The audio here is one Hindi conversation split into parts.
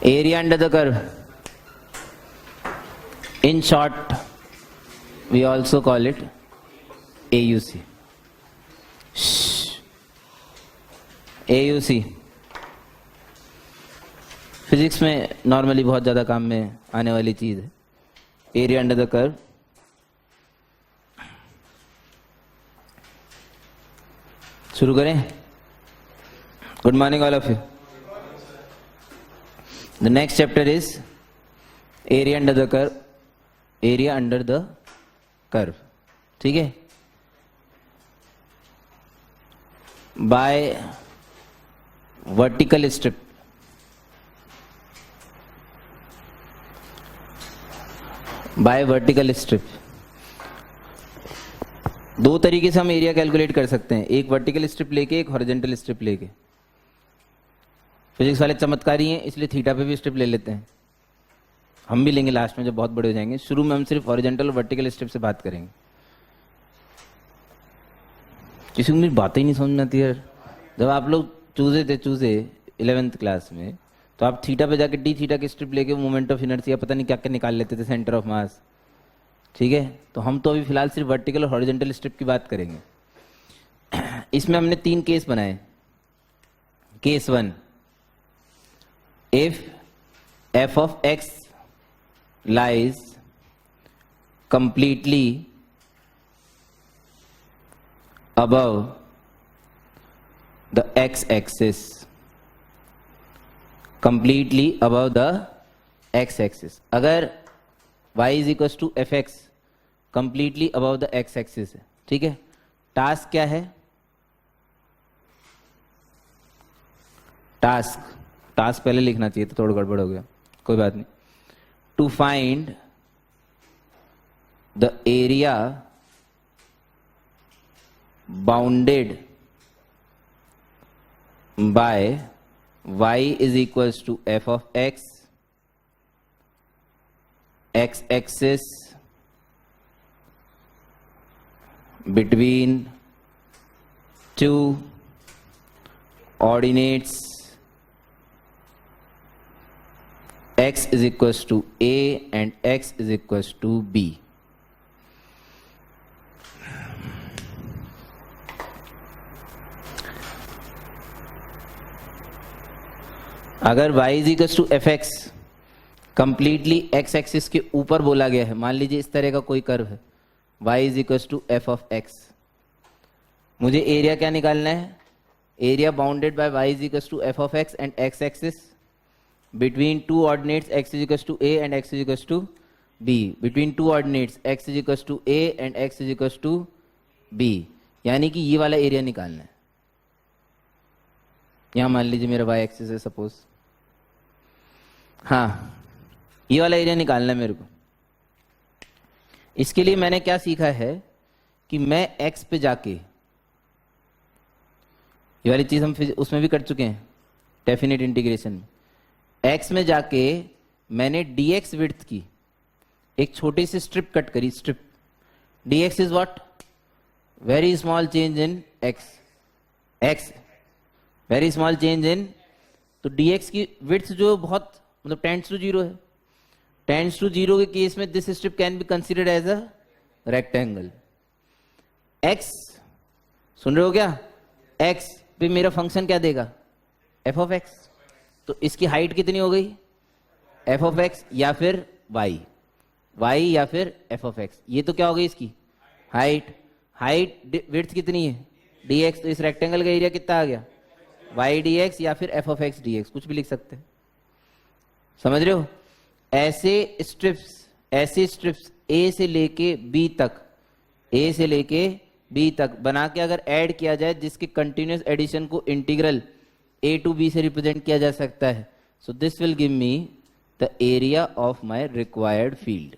area under the curve. In short, we also call it AUC. AUC physics में नॉर्मली बहुत ज़्यादा काम में आने वाली चीज़ है. Area under the curve. शुरू करें. Good morning all of you. The next chapter is area under the curve. Area under the curve. ठीक है. Bye vertical strip. Bye vertical strip. दो तरीके से हम एरिया कैलकुलेट कर सकते हैं. एक वर्टिकल स्ट्रिप लेके, एक हॉरिजॉन्टल स्ट्रिप लेके. फिजिक्स वाले चमत्कारी हैं, इसलिए थीटा पे भी स्ट्रिप ले लेते हैं. हम भी लेंगे लास्ट में जब बहुत बड़े हो जाएंगे. शुरू में हम सिर्फ हॉरिजॉन्टल और वर्टिकल स्ट्रिप से बात करेंगे. किसी को मेरी बातें ही नहीं समझ में आती है. जब आप लोग चूजे 11th क्लास में, तो आप थीटा पे जाके डी थीटा की स्ट्रिप लेके मोमेंट ऑफ इनर्शिया पता नहीं क्या क्या निकाल लेते थे, सेंटर ऑफ मास. ठीक है. तो हम तो अभी फिलहाल सिर्फ वर्टिकल और हॉरिजॉन्टल स्ट्रिप की बात करेंगे. इसमें हमने 3 केस बनाए. Case 1, if f of x lies completely above the x-axis. Completely above the x-axis. अगर y is equals to fx completely above the x-axis है. ठीक है. टास्क क्या है? टास्क पहले लिखना चाहिए, तो थोड़ा गड़बड़ हो गया, कोई बात नहीं. To find the area bounded by y is equals to f of x, x-axis between two ordinates x is equals to a and x is equals to b. अगर y is equal to f x completely x axis के ऊपर बोला गया है. मान लीजिए इस तरह का कोई कर्व है, y is equal to f of x. मुझे एरिया क्या निकालना है? Area bounded by y is equal to f of x and x axis between two ordinates x is equals to a and x is equals to b. between two ordinates x is equals to a and x is equals to b. यानी कि ये वाला एरिया निकालना है. यहां मान लीजिए मेरा y एक्सिस है सपोज. हाँ, ये वाला एरिया निकालना है मेरे को. इसके लिए मैंने क्या सीखा है कि मैं x पे जाके, ये वाली चीज हम उसमें भी कर चुके हैं डेफिनेट इंटीग्रेशन में. x में जाके मैंने dx विड्थ की एक छोटी सी स्ट्रिप कट करी. Strip dx is what? Very small change in x very small change in. तो dx की विड्थ जो बहुत मतलब टेंड्स टू 0 है. टेंड्स टू 0 के केस में this strip can be considered as a rectangle. x सुन रहे हो क्या? x पे मेरा फंक्शन क्या देगा? f of x. तो इसकी हाइट कितनी हो गई? f ऑफ x या फिर y या फिर f ऑफ x. ये तो क्या हो गई इसकी हाइट. विड्थ कितनी है? dx. तो इस रेक्टेंगल का एरिया कितना आ गया? y dx या फिर f ऑफ x dx. कुछ भी लिख सकते हैं. समझ रहे हो? ऐसे स्ट्रिप्स a से लेके b तक बना के अगर ऐड किया जाए, जिसके कंटिन्यूस एडिशन को इंटीग्रल a टू b से रिप्रेजेंट किया जा सकता है. So this will give me the area of my required field.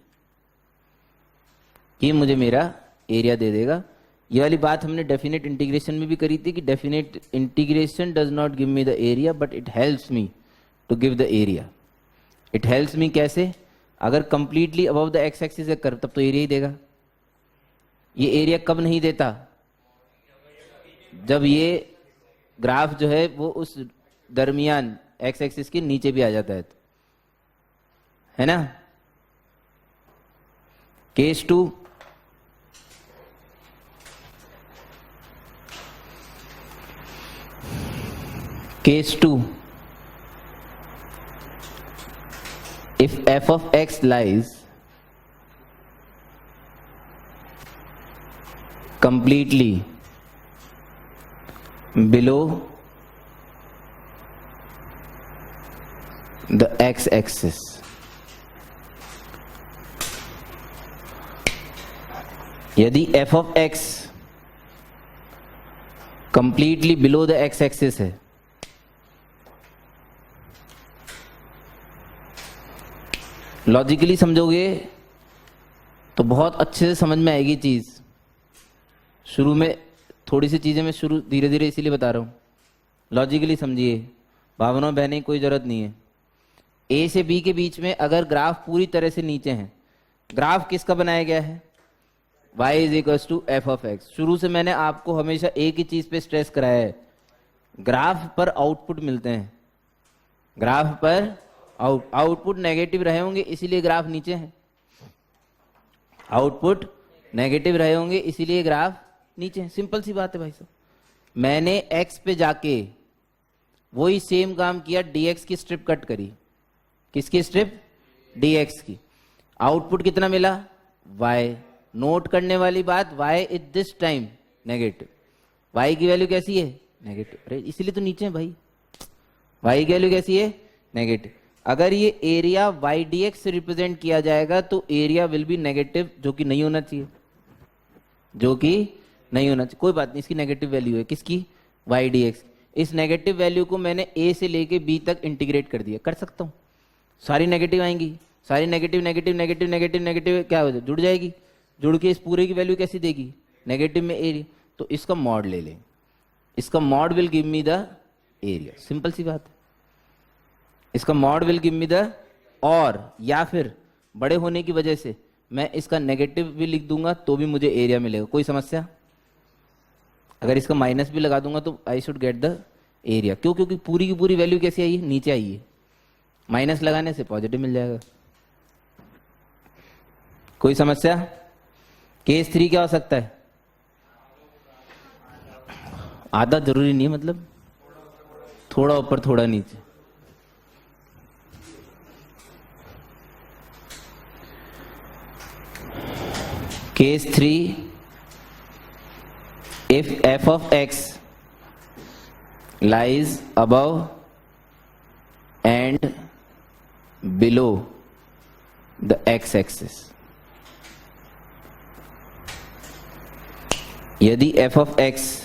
ये मुझे मेरा एरिया दे देगा. ये वाली बात हमने डेफिनेट इंटीग्रेशन में भी करी थी कि definite integration does not give me the area but it helps me to give the area. It helps me कैसे? अगर completely above the x axis है कर्व, तब तो एरिया ही देगा. ये एरिया कब नहीं देता? जब ये ग्राफ जो है वो उस दरमियान एक्स एक्सिस के नीचे भी आ जाता है. है ना। Case 2, case 2, if f of x lies completely below the x-axis, यदि f of x completely below the x-axis है, लॉजिकली समझोगे तो बहुत अच्छे से समझ में आएगी चीज। शुरू में थोड़ी सी चीजें मैं शुरू धीरे धीरे इसीलिए बता रहा हूं, लॉजिकली समझिए, भावनाओं बहने की कोई जरूरत नहीं है। ए से बी के बीच में अगर ग्राफ पूरी तरह से नीचे है, ग्राफ किसका बनाया गया है, y is equal to f of x. शुरू से मैंने आपको हमेशा एक ही चीज पे स्ट्रेस कराया है, ग्राफ पर आउटपुट मिलते हैं, ग्राफ पर आउटपुट नेगेटिव रहे होंगे इसीलिए ग्राफ नीचे है, आउटपुट नेगेटिव रहे होंगे इसीलिए ग्राफ नीचे है। सिंपल सी बात है भाई साहब। मैंने x पे जाके वही सेम काम किया, dx की स्ट्रिप कट करी। किसकी स्ट्रिप, dx की। आउटपुट कितना मिला, y। नोट करने वाली बात, y is this time negative, y की वैल्यू कैसी है, नेगेटिव। अरे इसीलिए तो नीचे है भाई, y की वैल्यू कैसी है, नेगेटिव। अगर ये एरिया वाई डी एक्स से रिप्रेजेंट किया जाएगा तो एरिया विल बी नेगेटिव, जो कि नहीं होना चाहिए, जो कि नहीं होना चाहिए। कोई बात नहीं, इसकी नेगेटिव वैल्यू है, किसकी, वाई डी एक्स। इस नेगेटिव वैल्यू को मैंने ए से लेके बी तक इंटीग्रेट कर दिया, कर सकता हूं। सारी नेगेटिव आएंगी, सारी negative negative negative negative negative क्या हो जाए, जुड़ जाएगी। जुड़ के इस पूरे की वैल्यू कैसी देगी, नेगेटिव में एरिया। तो इसका मॉड ले लें, इसका mod will give me the area. Simple सी बात है, इसका mod will give me the, और या फिर बड़े होने की वजह से मैं इसका नेगेटिव भी लिख दूंगा तो भी मुझे एरिया मिलेगा, कोई समस्या। अगर इसका माइनस भी लगा दूंगा तो I should get the area. क्यों, क्योंकि पूरी की पूरी वैल्यू कैसी आई है, नीचे आई है। माइनस लगाने से पॉजिटिव मिल जाएगा, कोई समस्या। केस 3 क्या हो सकता है, आधा जरूरी नहीं है, मतलब थोड़ा ऊपर थोड़ा नीचे। Case 3, if f of x lies above and below the x-axis, यदि f of x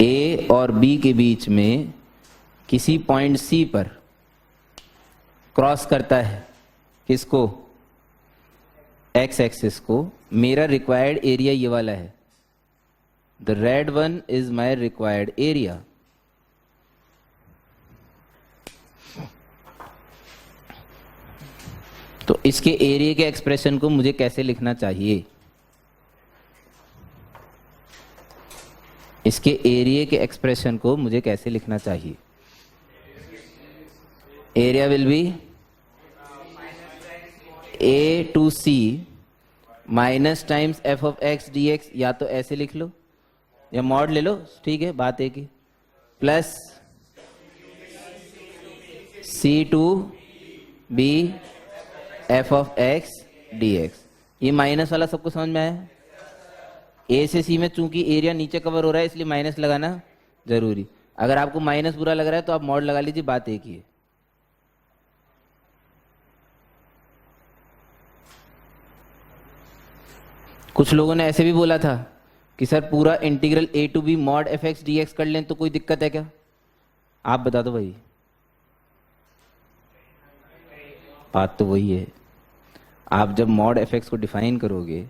A और B के बीच में किसी पॉइंट C पर क्रॉस करता है, किसको, x एक्सिस को, मेरा रिक्वायर्ड एरिया ये वाला है। The red one is my required area. तो इसके एरिया के एक्सप्रेशन को मुझे कैसे लिखना चाहिए, इसके एरिया के एक्सप्रेशन को मुझे कैसे लिखना चाहिए। Area will be a to c minus times f of x d x, या तो ऐसे लिख लो या मॉड ले लो, ठीक है, बात एक ही, plus c to b f of x d x. ये माइनस वाला सबको समझ में आया। ए से सी में चूंकि एरिया नीचे कवर हो रहा है इसलिए माइनस लगाना जरूरी। अगर आपको माइनस बुरा लग रहा है तो आप मॉड लगा लीजिए, बात एक ही है। कुछ लोगों ने ऐसे भी बोला था कि सर पूरा integral a to b mod f x d x कर लें तो कोई दिक्कत है क्या, आप बता दो भाई। बात तो वही है, आप जब मॉड एफ एक्स को डिफाइन करोगे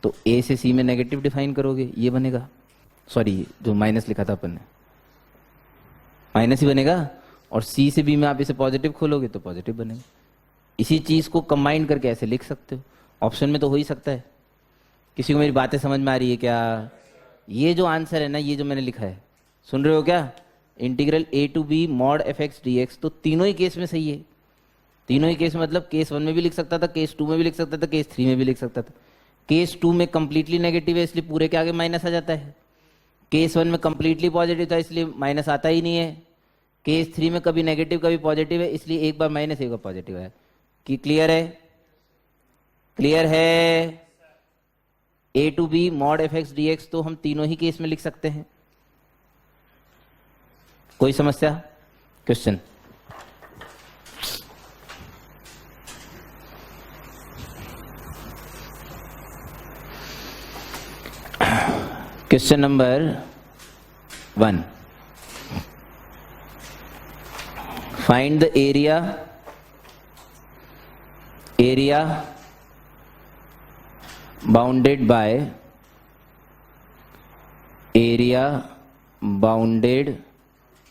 तो ए से सी में नेगेटिव डिफाइन करोगे, ये बनेगा, सॉरी जो माइनस लिखा था अपन ने, माइनस ही बनेगा, और सी से बी में आप इसे पॉजिटिव खोलोगे तो पॉजिटिव बनेगा। इसी चीज को कंबाइन करके ऐसे लिख सकते हो, ऑप्शन में तो हो ही सकता है। किसी को मेरी बातें समझ में आ रही है क्या? ये जो आंसर है ना, ये जो मैंने लिखा है, सुन रहे हो क्या? Integral a to b mod f x d x, तो तीनों ही केस में सही है। तीनों ही केस में मतलब केस 1 में भी लिख सकता था, केस 2 में भी लिख सकता था, केस 3 में भी लिख सकता था। केस 2 में कंप्लीटली नेगेटिव है इसलिए पूरे के आगे माइनस आ जाता है। केस 1 में कंप्लीटली पॉजिटिव था इसलिए माइनस आता ही नहीं है। केस 3 में कभी नेगेटिव कभी पॉजिटिव है इसलिए एक बार माइनस एक बार पॉजिटिव है। कि क्लियर है? क्लियर है? a to b mod f x d x तो हम तीनों ही केस में लिख सकते हैं। कोई समस्या? Question? Question number 1, find the area bounded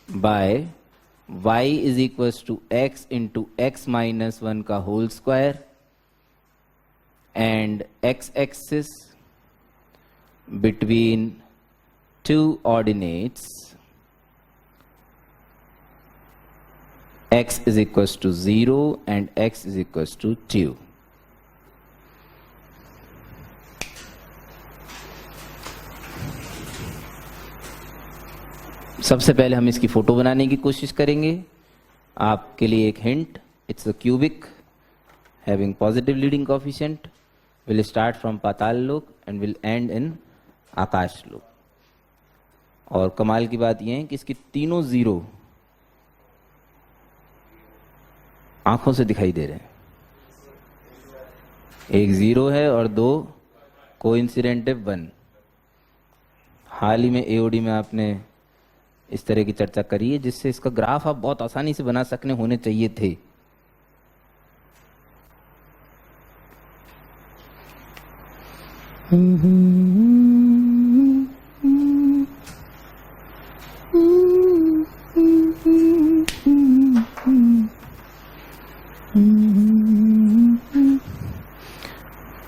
by y is equals to x into x minus 1 का whole square and x axis between two ordinates x is equals to 0 and x is equals to 2. सबसे पहले हम इसकी फोटो बनाने की कोशिश करेंगे। आपके लिए एक hint, it's a cubic having positive leading coefficient, will start from Patal Lok and will end in Akash Lok. और कमाल की बात यह है कि इसकी तीनों जीरो आंखों से दिखाई दे रहे हैं। एक जीरो है और दो कोइंसिडेंट 1। हाल ही में एओडी में आपने इस तरह की चर्चा करी है जिससे इसका ग्राफ आप बहुत आसानी से बना सकने होने चाहिए थे।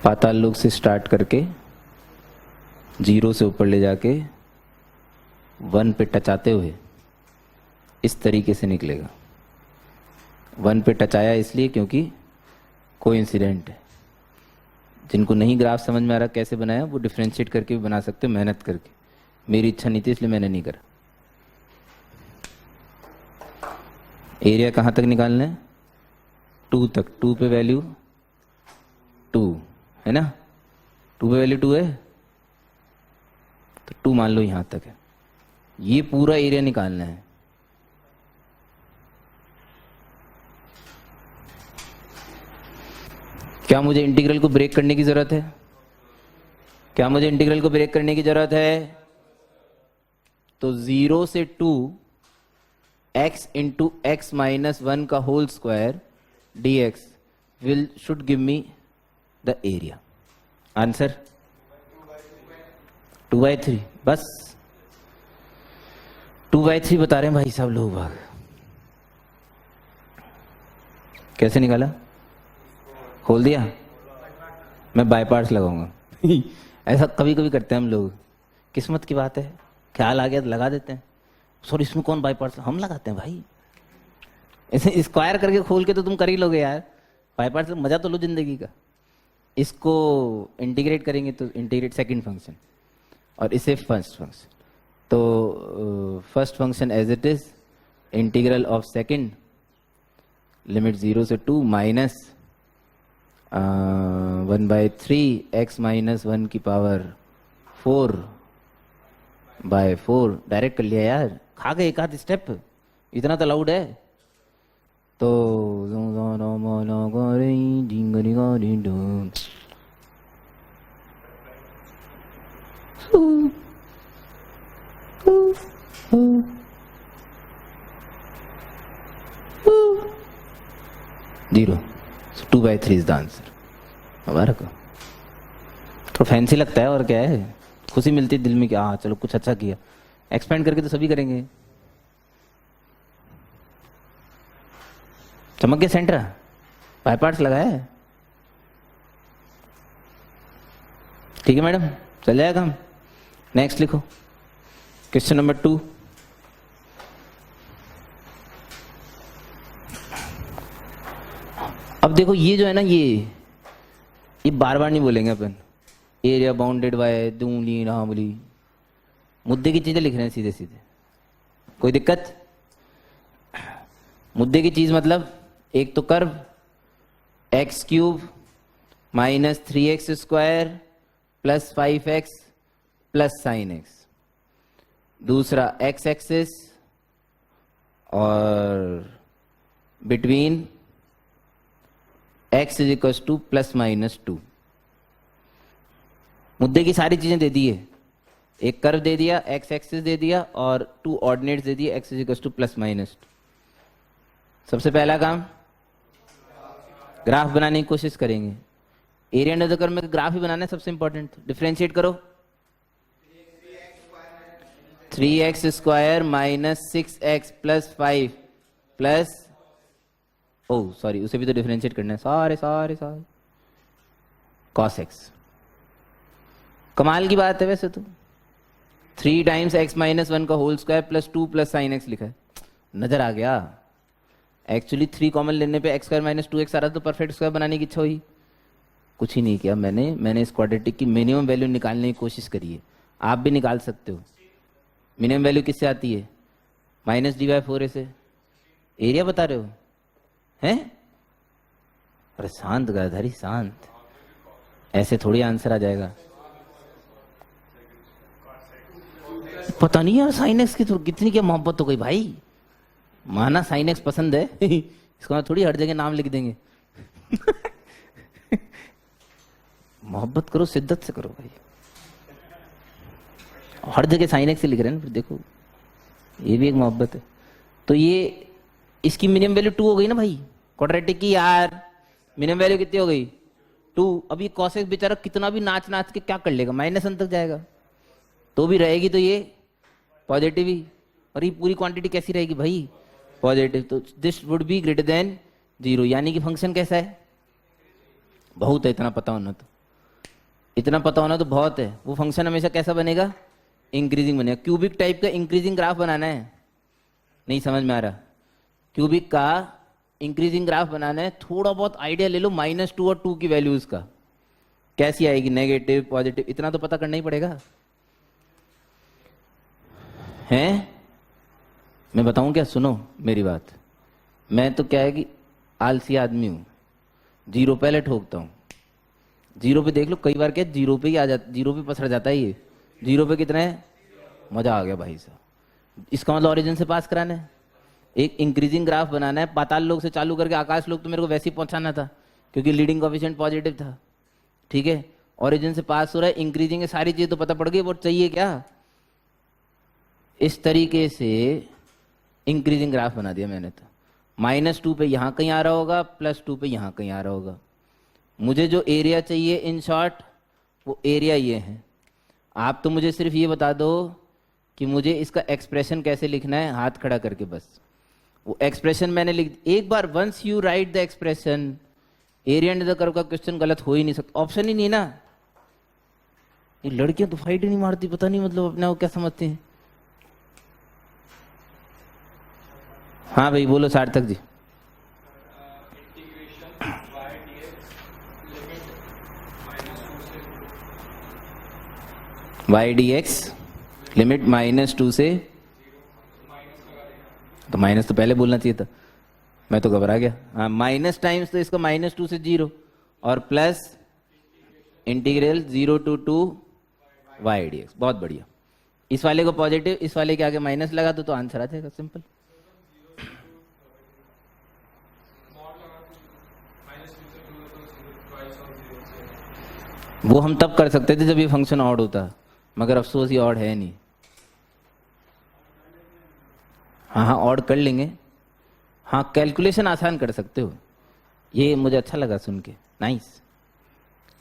पाताल लोक से स्टार्ट करके 0 से ऊपर ले जाके 1 पे टच आते हुए इस तरीके से निकलेगा। 1 पे टच आया इसलिए क्योंकि कोइंसिडेंट है। जिनको नहीं ग्राफ समझ में आ रहा कैसे बनाया वो डिफरेंशिएट करके भी बना सकते हो, मेहनत करके। मेरी इच्छा नहीं थी इसलिए मैंने नहीं करा। एरिया कहाँ तक निकालना है? 2 तक। 2 पे वैल्यू 2 है ना? 2 पे वैल्यू 2 है तो 2 मान लो यहां तक है। ये पूरा एरिया निकालना है। क्या मुझे इंटीग्रल को ब्रेक करने की जरूरत है? क्या मुझे इंटीग्रल को ब्रेक करने की जरूरत है? तो 0 से 2 x इंटू एक्स माइनस 1 का whole square dx will should give me the area. Answer 2/3। बस 2/3 बता रहे हैं भाई साहब लोग भाग। कैसे निकाला? खोल दिया? मैं बाय पार्ट्स लगाऊंगा। ऐसा कभी कभी करते हैं हम लोग, किस्मत की बात है, ख्याल आ गया तो लगा देते हैं। सॉरी इसमें कौन बाय पार्ट्स? हम लगाते हैं भाई। ऐसे स्क्वायर करके खोल के तो तुम कर ही लोगे यार। बाय पार्ट्स मजा तो लो जिंदगी का। इसको इंटीग्रेट करेंगे तो इंटीग्रेट सेकंड फंक्शन और इसे फर्स्ट फंक्शन। तो first function as it is integral of second limit 0 से 2 माइनस 1/3 x माइनस 1 की पावर 4/4। डायरेक्ट कर लिया यार, खा गए एक आध स्टेप, इतना तो अलाउड है। तो जीरो। 2/3 is the answer. हमारा को तो फैंसी लगता है और क्या है, खुशी मिलती है दिल में कि हाँ चलो कुछ अच्छा किया। एक्सपेंड करके तो सभी करेंगे। चमक गया सेंटर, बाय पार्ट्स लगाया है। ठीक है मैडम, चल जाएगा हम। नेक्स्ट लिखो क्वेश्चन नंबर 2। अब देखो ये जो है ना, ये बार बार नहीं बोलेंगे अपन। एरिया बाउंडेड बाय दूली नामली, मुद्दे की चीजें लिख रहे हैं सीधे सीधे, कोई दिक्कत? मुद्दे की चीज मतलब एक तो curve x cube minus 3x square plus 5x plus sine x, दूसरा एक्स एक्सिस और between x is equal two plus minus 2। मुद्दे की सारी चीजें दे दी है, एक कर्व दे दिया, एक्स एक्सिस दे दिया और 2 ऑर्डिनेट्स दे दिए, x is equal two plus minus 2। सबसे पहला काम ग्राफ बनाने की कोशिश करेंगे। एरिया अंडर द कर्व में ग्राफ ही बनाना है सबसे इंपॉर्टेंट। डिफरेंशिएट करो, 3x square minus 6x plus 5 plus, oh sorry उसे भी तो डिफरेंशिएट करना है, सारे सारे सारे cos x। कमाल की बात है वैसे तो, 3 टाइम्स x माइनस 1 का whole square plus 2 plus sine x लिखा है, नजर आ गया। एक्चुअली 3 कॉमन लेने पे एक्स स्क्वायर माइनस 2x आ रहा, तो परफेक्ट स्क्वायर बनाने की इच्छा हुई। कुछ ही नहीं किया मैंने इस क्वाड्रेटिक की मिनिमम वैल्यू निकालने की कोशिश करी है। आप भी निकाल सकते हो। मिनिमम वैल्यू किससे आती है? माइनस dy/4 से। एरिया बता रहे हो हैं? अरे शांत गाधारी शांत, ऐसे थोड़ी आंसर आ जाएगा। पता नहीं यार साइन एक्स की तो कितनी क्या मोहब्बत हो गई भाई। माना साइन एक्स पसंद है इसको थोड़ी हर जगह नाम लिख देंगे मोहब्बत करो, शिद्दत से करो भाई। हर जगह साइन एक्स से लिख रहे हैं, फिर देखो ये भी एक मोहब्बत है। तो ये इसकी मिनिमम वैल्यू 2 हो गई ना भाई, क्वाड्रेटिक की यार मिनिमम वैल्यू कितनी हो गई? 2। अब ये cos x बेचारा कितना भी नाच नाच के क्या कर लेगा, माइनस 1 तक जाएगा तो भी रहेगी, तो ये पॉजिटिव ही। और ये पूरी क्वांटिटी कैसी रहेगी भाई? पॉजिटिव। तो this would be greater than 0, यानी कि फंक्शन कैसा है? बहुत है, इतना पता होना तो, इतना पता होना तो बहुत है। वो फंक्शन हमेशा कैसा बनेगा? इंक्रीजिंग बनेगा। क्यूबिक टाइप का इंक्रीजिंग ग्राफ बनाना है, नहीं समझ में आ रहा? क्यूबिक का इंक्रीजिंग ग्राफ बनाना है, थोड़ा बहुत आइडिया ले लो -2 और 2 की वैल्यूज का कैसी आएगी, नेगेटिव पॉजिटिव, इतना तो पता करना ही पड़ेगा। हैं? मैं बताऊं क्या? सुनो मेरी बात। मैं तो क्या है कि आलसी आदमी हूं, 0 पहले ठोकता हूं। 0 पे देख लो, कई बार क्या 0 पे ही आ जाता, 0 पे पसर जाता है ये। 0 पे कितना है? मजा आ गया भाई साहब। इसका मतलब ओरिजिन से पास कराना है, एक इंक्रीजिंग ग्राफ बनाना है। पाताल लोक से चालू करके आकाश लोक तो मेरे को वैसे ही पहुंचाना था क्योंकि लीडिंग कोएफिशिएंट पॉजिटिव था। ठीक है, ओरिजिन से पास हो रहा है, इंक्रीजिंग है, सारी चीजें तो पता पड़ गई। वो चाहिए क्या? इस तरीके से इंक्रीजिंग ग्राफ बना दिया मैंने। तो -2 पे यहां कहीं आ रहा होगा, +2 पे यहां कहीं आ रहा होगा। मुझे जो एरिया चाहिए इन शॉर्ट, वो एरिया ये है। आप तो मुझे सिर्फ ये बता दो कि मुझे इसका एक्सप्रेशन कैसे लिखना है, हाथ खड़ा करके बस। वो एक्सप्रेशन मैंने लिख, एक बार once you write the expression, area under the curve का क्वेश्चन गलत हो ही नहीं सकता, ऑप्शन ही नहीं ना। ये लड़कियां तो फाइट ही नहीं मारती, पता नहीं मतलब अपने को क्या समझते हैं। हाँ भाई बोलो Sarthak ji. y dx limit -2 से, तो माइनस तो पहले बोलना चाहिए था, मैं तो घबरा गया। हाँ माइनस टाइम्स तो इसका -2 से 0 और plus integral 0 to 2 y dx। बहुत बढ़िया। इस वाले को पॉजिटिव, इस वाले के आगे माइनस लगा दो तो आंसर आ जाएगा, सिंपल। वो हम तब कर सकते थे जब ये फंक्शन ऑड होता, मगर अफसोस ये ऑड है नहीं। हाँ हाँ ऑड कर लेंगे। हाँ कैलकुलेशन आसान कर सकते हो, ये मुझे अच्छा लगा सुन के, नाइस।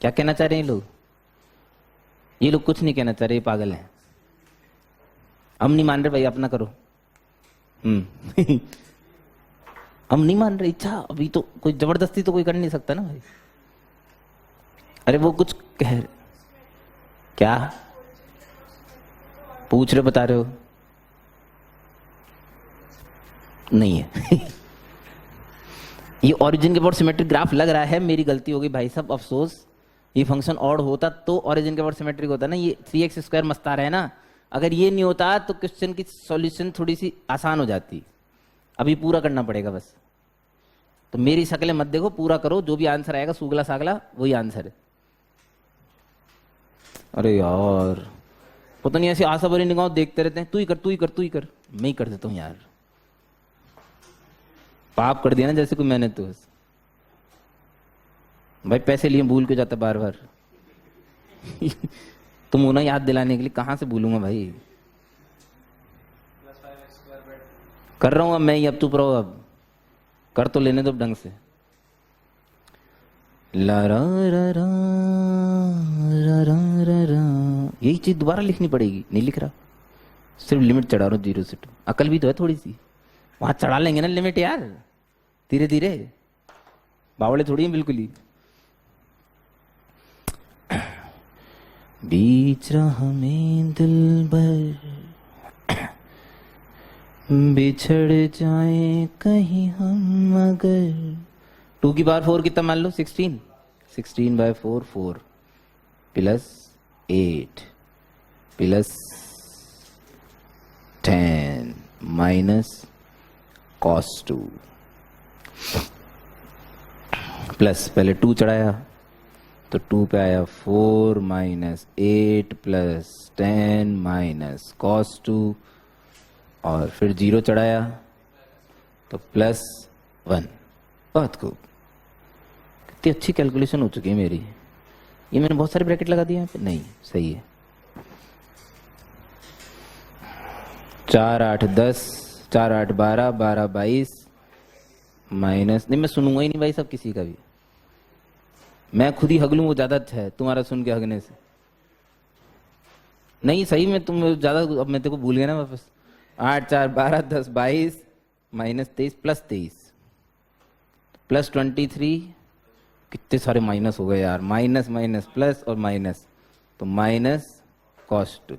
क्या कहना चाह रहे हैं लोग? ये लोग कुछ नहीं कहना चाह रहे, ये पागल हैं। हम नहीं मान रहे भाई, अपना करो। हम नहीं मान रहे, इच्छा अभी तो कोई जबरदस्ती तो कोई कर नहीं सकता ना भाई। अरे वो कुछ कह रहे, क्या पूछ रहे हो, बता रहे हो? नहीं है। ये ओरिजिन के अबाउट सिमेट्रिक ग्राफ लग रहा है, मेरी गलती हो गई भाई साहब, अफसोस। ये फंक्शन ऑड होता तो ओरिजिन के अबाउट सिमेट्रिक होता ना। ये 3x² मस्ता रहा है ना, अगर ये नहीं होता तो क्वेश्चन की सॉल्यूशन थोड़ी सी आसान हो जाती। अभी पूरा करना पड़ेगा बस। तो मेरी शक्लें मत देखो, पूरा करो, जो भी आंसर आएगा सूगला सागला वही आंसर है। अरे यार पता नहीं, ऐसी आशा भरी निगाह देखते रहते हैं, तू ही कर तू ही कर तू ही कर। मैं ही कर देता हूँ यार, पाप कर दिया ना जैसे कोई मैंने तो। भाई पैसे लिए भूल के जाता बार बार। तुम उन्हें याद दिलाने के लिए कहां से भूलूंगा भाई। कर रहा हूं अब मैं ही, अब तू प्रो, अब कर तो लेने दो ढंग से। ला रा रा रा रा रा रा रा। यही चीज दोबारा लिखनी पड़ेगी, नहीं लिख रहा, सिर्फ लिमिट चढ़ा रहा हूं 0 से 2। अकल भी तो है थोड़ी सी, वहां चढ़ा लेंगे ना लिमिट यार, धीरे धीरे। बावड़े थोड़ी है बिल्कुल ही। बीच राह में दिलबर बिछड़ जाए कहीं हम अगर। 2 की पावर 4 कितना मान लो? 16। 16/4 4 plus 8 plus 10 minus cos 2 plus, पहले 2 चढ़ाया तो 2 पे आया 4 माइनस 8 प्लस 10 माइनस cos 2, और फिर 0 चढ़ाया तो प्लस 1। बहुत खूब, कितनी अच्छी कैलकुलेशन हो चुकी है मेरी। ये मैंने बहुत सारे ब्रैकेट लगा दिए यहाँ पे, नहीं सही है। 4 8 10, 4 8 12, 12 22 माइनस, नहीं मैं सुनूंगा ही नहीं भाई सब किसी का भी, मैं खुद ही हग लूं, वो ज्यादा अच्छा है तुम्हारा सुन के हगने से। नहीं सही में तुम ज्यादा, अब मैं तेरे को भूल गया ना वापस। 8 4 12 10 22 माइनस 23 प्लस 23 प्लस 23। कितने सारे माइनस हो गए यार, माइनस माइनस प्लस और माइनस, तो माइनस cos 2।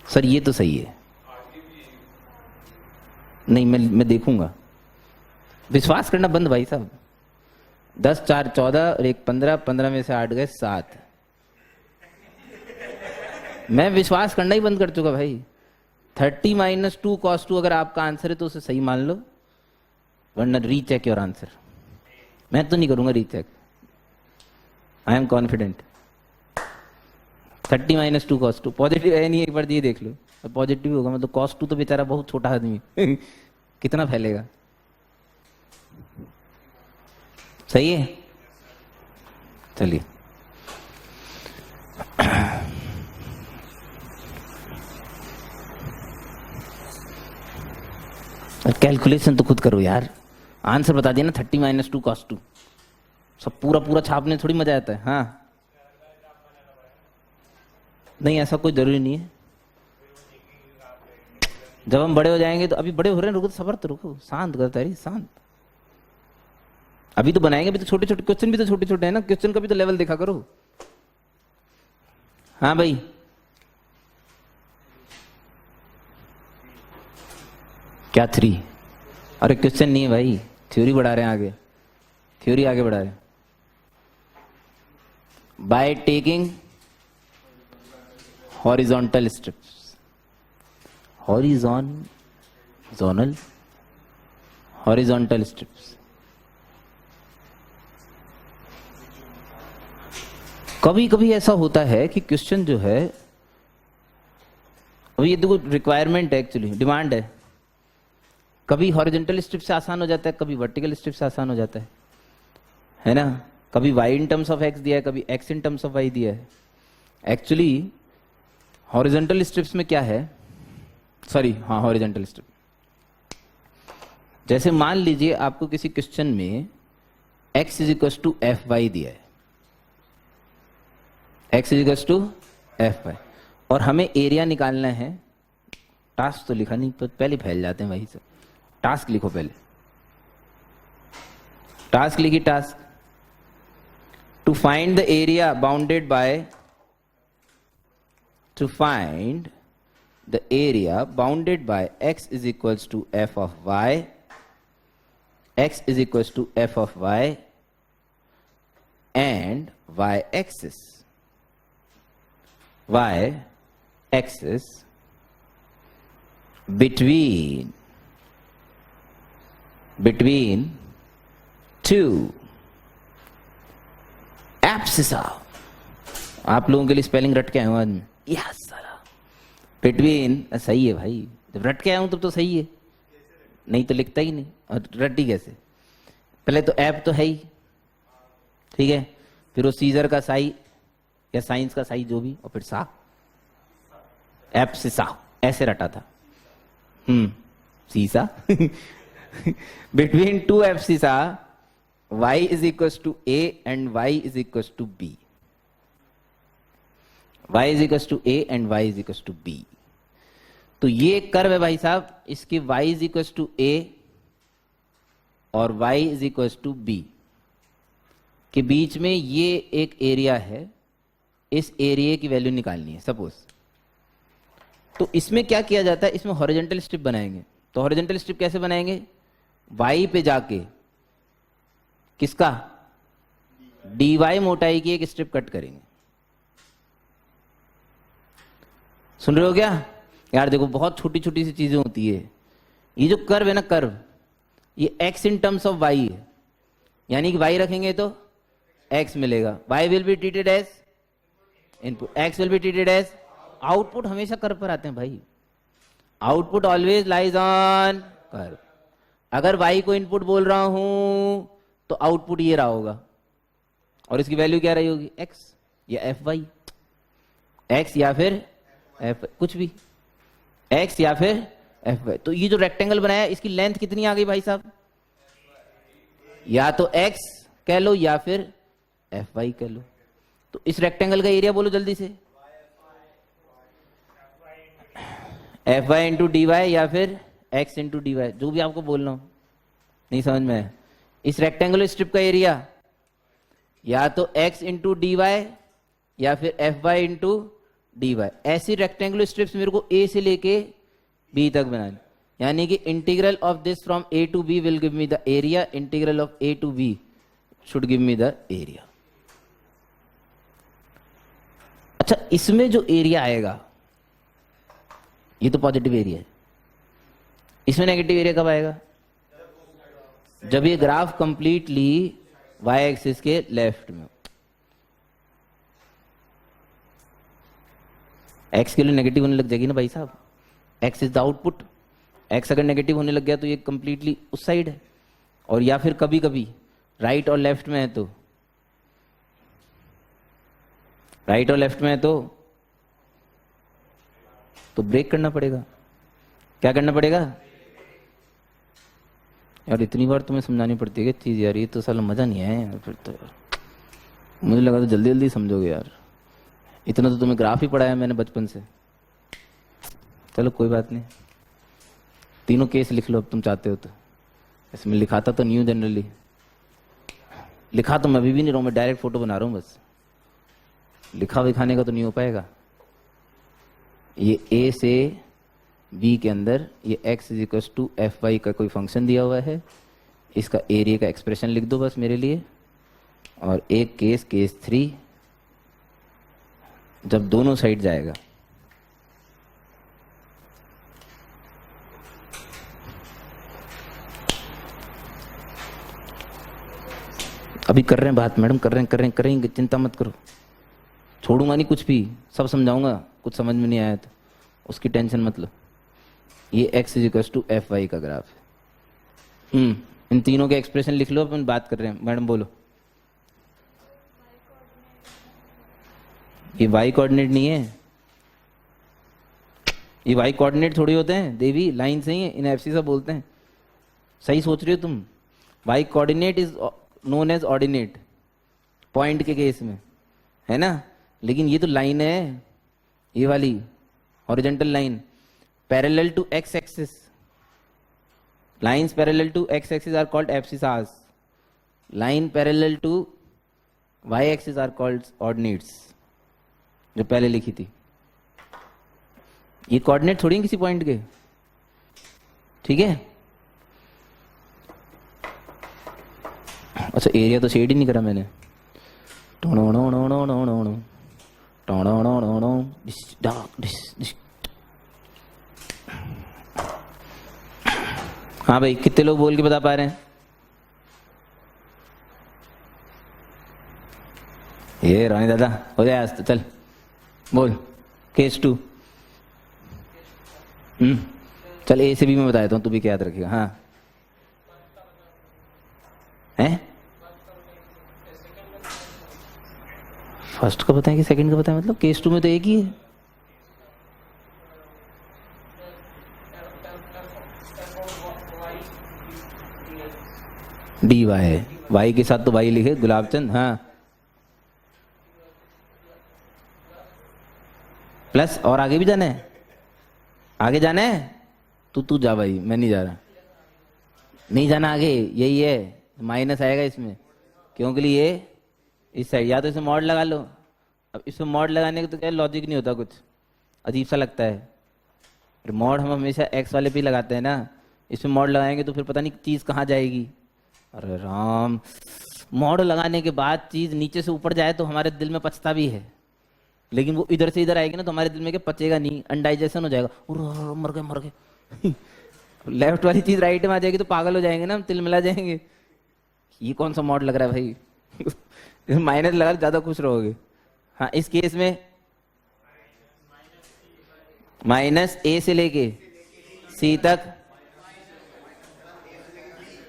सर ये तो सही है। नहीं मैं देखूंगा, विश्वास करना बंद भाई साहब। 10 4 14 और 1 15, 15 में से 8 गए 7। मैं विश्वास करना ही बंद कर चुका भाई। 30 माइनस 2 cos 2 अगर आपका आंसर है तो उसे सही मान लो, वरना रीचेक योर आंसर। मैं तो नहीं करूंगा recheck, I am confident. 30 minus 2 cos 2 positive है नहीं, एक बार ये देख लो, पॉजिटिव होगा मतलब cos 2 तो बेचारा बहुत छोटा आदमी कितना फैलेगा। सही है, चलिए। कैलकुलेशन तो खुद करो यार, आंसर बता दिया ना 30 माइनस 2 cos 2। सब पूरा पूरा छापने थोड़ी मजा आता है। हाँ नहीं ऐसा कोई जरूरी नहीं है, जब हम बड़े हो जाएंगे तो, अभी बड़े हो रहे हैं, रुको तो सबर तो रुको, शांत करता है शांत। अभी तो बनाएंगे, अभी तो छोटे छोटे क्वेश्चन भी तो छोटे छोटे हैं ना, क्वेश्चन का भी तो लेवल देखा करो। हाँ भाई क्या 3? अरे क्वेश्चन नहीं है भाई, थ्योरी बढ़ा रहे हैं आगे, थ्योरी आगे बढ़ा रहे हैं। By taking horizontal strips, horizontal strips. कभी कभी ऐसा होता है कि क्वेश्चन जो है, अभी ये देखो रिक्वायरमेंट है, एक्चुअली डिमांड है, कभी हॉरिजॉन्टल स्ट्रिप से आसान हो जाता है, कभी वर्टिकल स्ट्रिप से आसान हो जाता है ना। कभी y in terms of x दिया है, कभी x in terms of y दिया है। एक्चुअली हॉरिजॉन्टल स्ट्रिप्स में क्या है, सॉरी हाँ हॉरिजॉन्टल स्ट्रिप, जैसे मान लीजिए आपको किसी क्वेश्चन में x = fy दिया है, x = fy, और हमें एरिया निकालना है। टास्क तो लिखा नहीं, तो पहले फैल जाते हैं वही सब। टास्क लिखो पहले, टास्क लिखी, task to find the area bounded by, to find the area bounded by x is equals to f of y, x is equals to f of y and y axis between two abscissa. आप लोगों के लिए स्पेलिंग रट के आया हूं आज में, यस साला, बिटवीन सही है भाई, जब रट के आया हूं तब तो सही है, नहीं तो लिखता ही नहीं, और रट्टी कैसे, पहले तो ऐप तो है ही, ठीक है, फिर वो सीजर का साई या साइंस का साई जो भी, और फिर सा, ऐप से सा ऐसे रटा था, सीसा between two abscissa y is equals to a and y is equals to b, y is equals to a and y is equals to b। तो ये कर्व है भाई साहब, इसके y is equals to a और y is equals to b के बीच में ये एक एरिया है, इस एरिया की वैल्यू निकालनी है सपोज। तो इसमें क्या किया जाता है, इसमें हॉरिजॉन्टल स्ट्रिप बनाएंगे। तो हॉरिजॉन्टल स्ट्रिप कैसे बनाएंगे, y पे जाके किसका, dy मोटाई की एक स्ट्रिप कट करेंगे। सुन रहे हो क्या यार, देखो बहुत छोटी छोटी सी चीजें होती है। ये जो कर्व है ना, कर्व, ये x in terms of y है, यानी कि y रखेंगे तो x मिलेगा, y will be treated as input, x will be treated as output. हमेशा कर्व पर आते हैं भाई, output always lies on curve. अगर y को इनपुट बोल रहा हूं तो आउटपुट ये रहा होगा, और इसकी वैल्यू क्या रही होगी, x या एफ वाई, x या फिर f, कुछ भी x या फिर एफ वाई। तो ये जो रेक्टेंगल बनाया, इसकी लेंथ कितनी आ गई भाई साहब, या तो x कह लो या फिर एफ वाई कह लो। तो इस रेक्टेंगल का एरिया बोलो जल्दी से, f y into d y या फिर x इंटू डी वाई, जो भी आपको बोलना हो। नहीं समझ में है, इस रेक्टेंगुलर स्ट्रिप का एरिया या तो x इंटू डी वाई या फिर f y into d y. ऐसी रेक्टेंगुलर स्ट्रिप्स मेरे को a से लेके b तक बनानी, यानी कि integral of this from a to b will give me the area, integral of a to b should give me the area. अच्छा, इसमें जो एरिया आएगा ये तो पॉजिटिव एरिया है, इसमें नेगेटिव एरिया कब आएगा, जब ये ग्राफ कंप्लीटली y एक्सिस के लेफ्ट में। x के लिए नेगेटिव होने लग जाएगी ना भाई साहब, x is the output, x अगर नेगेटिव होने लग गया तो ये कंप्लीटली उस साइड है। और या फिर कभी कभी राइट और लेफ्ट में है तो, राइट और लेफ्ट में है तो ब्रेक करना पड़ेगा। क्या करना पड़ेगा यार, इतनी बार तुम्हें समझानी पड़ती है क्या चीज यार, ये तो साला मजा नहीं आया यार। फिर तो यार मुझे लगा तो जल्दी जल्दी समझोगे यार, इतना तो तुम्हें ग्राफ ही पढ़ाया मैंने बचपन से। चलो कोई बात नहीं, तीनों केस लिख लो अब तुम चाहते हो तो। इसमें लिखाता तो न्यू जनरली, लिखा तो मैं अभी भी नहीं रहा हूं, मैं डायरेक्ट फोटो बना रहा हूं बस, लिखा विखाने का तो नहीं हो पाएगा। ये a से b के अंदर ये x is equal to f y का कोई फंक्शन दिया हुआ है, इसका एरिया का एक्सप्रेशन लिख दो बस मेरे लिए। और एक केस 3 जब दोनों साइड जाएगा, अभी कर रहे हैं बात मैडम, कर रहे हैं करेंगे, चिंता मत करो, छोड़ूंगा नहीं कुछ भी, सब समझाऊंगा। कुछ समझ में नहीं आया तो उसकी टेंशन मत लो। ये x is equal to f y का ग्राफ है। इन तीनों के एक्सप्रेशन लिख लो, अपन बात कर रहे हैं। मैडम बोलो, ये y कोऑर्डिनेट नहीं है, ये y कोऑर्डिनेट थोड़ी होते हैं देवी, लाइन से ही है, इन एफसी सब बोलते हैं। सही सोच रहे हो तुम, y coordinate is known as ordinate point के केस में, है ना। लेकिन ये तो लाइन है, ये वाली horizontal line parallel to x axis, lines parallel to x axis are called abscissas. Line parallel to Y axis are called ordinates, जो पहले लिखी थी। ये कोऑर्डिनेट थोड़ी हैं किसी पॉइंट के, ठीक है। अच्छा एरिया तो शेड ही नहीं करा मैंने। हाँ भाई, कितने लोग बोल के बता पा रहे हैं? ये रानी दादा हो जाए आज तो, चल बोल। केस 2। चल ए से भी मैं बता देता हूँ, तू भी क्या याद रखेगा। हाँ हैं, फर्स्ट का बताएं कि सेकंड का बताएं? मतलब केस 2 में तो एक ही है। डी वाई, वाई के साथ तो वाई लिखे गुलाबचंद। हाँ प्लस, और आगे भी जाना है? आगे जाना है? तू जा भाई, मैं नहीं जा रहा। नहीं जाना आगे, यही है, माइनस आएगा इसमें, क्योंकि ये इस साइड। या तो इसमें मॉड लगा लो। अब इसमें मॉड लगाने का तो क्या लॉजिक नहीं होता, कुछ अजीब सा लगता है। मॉड हम हमेशा एक्स वाले पे ही लगाते हैं ना, इसमें मॉड लगाएंगे तो फिर पता नहीं चीज कहाँ जाएगी। अरे राम, मॉड लगाने के बाद चीज नीचे से ऊपर जाए तो हमारे दिल में पछता भी है, लेकिन वो इधर से इधर आएगी ना तो हमारे दिल में क्या पचेगा नहीं, अनडाइजेशन हो जाएगा। मर गए मर गए। लेफ्ट वाली चीज राइट में आ जाएगी तो पागल हो जाएंगे ना, हम तिल मिला जाएंगे। ये कौन सा मॉड लग रहा है भाई? माइनस लगा ज्यादा खुश रहोगे। हाँ इस केस में माइनस ए से लेके सी तक,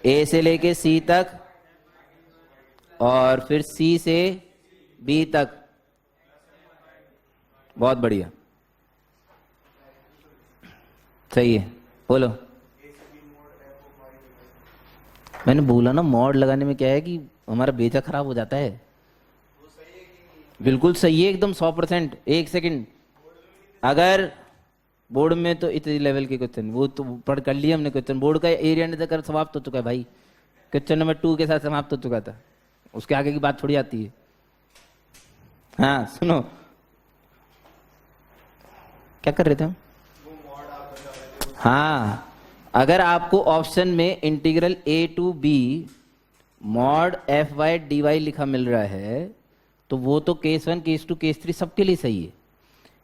ए से लेके सी तक, और फिर सी से बी तक। बहुत बढ़िया, सही है। बोलो। मैंने बोला ना, मॉड लगाने में क्या है कि हमारा बेचा खराब हो जाता है। बिल्कुल सही है, एकदम 100%। एक सेकंड, अगर बोर्ड में तो इतने लेवल के क्वेश्चन, वो तो पढ़ कर लिया हमने। क्वेश्चन बोर्ड का एरिया ने तक समाप्त हो चुका है भाई, क्वेश्चन नंबर 2 के साथ समाप्त हो चुका था, उसके आगे की बात थोड़ी आती है। हाँ सुनो, क्या कर रहे थे हम? हाँ, अगर आपको ऑप्शन में integral a to b mod f y d y लिखा मिल रहा है तो वो तो केस 1 केस 2 केस 3 सबके लिए सही है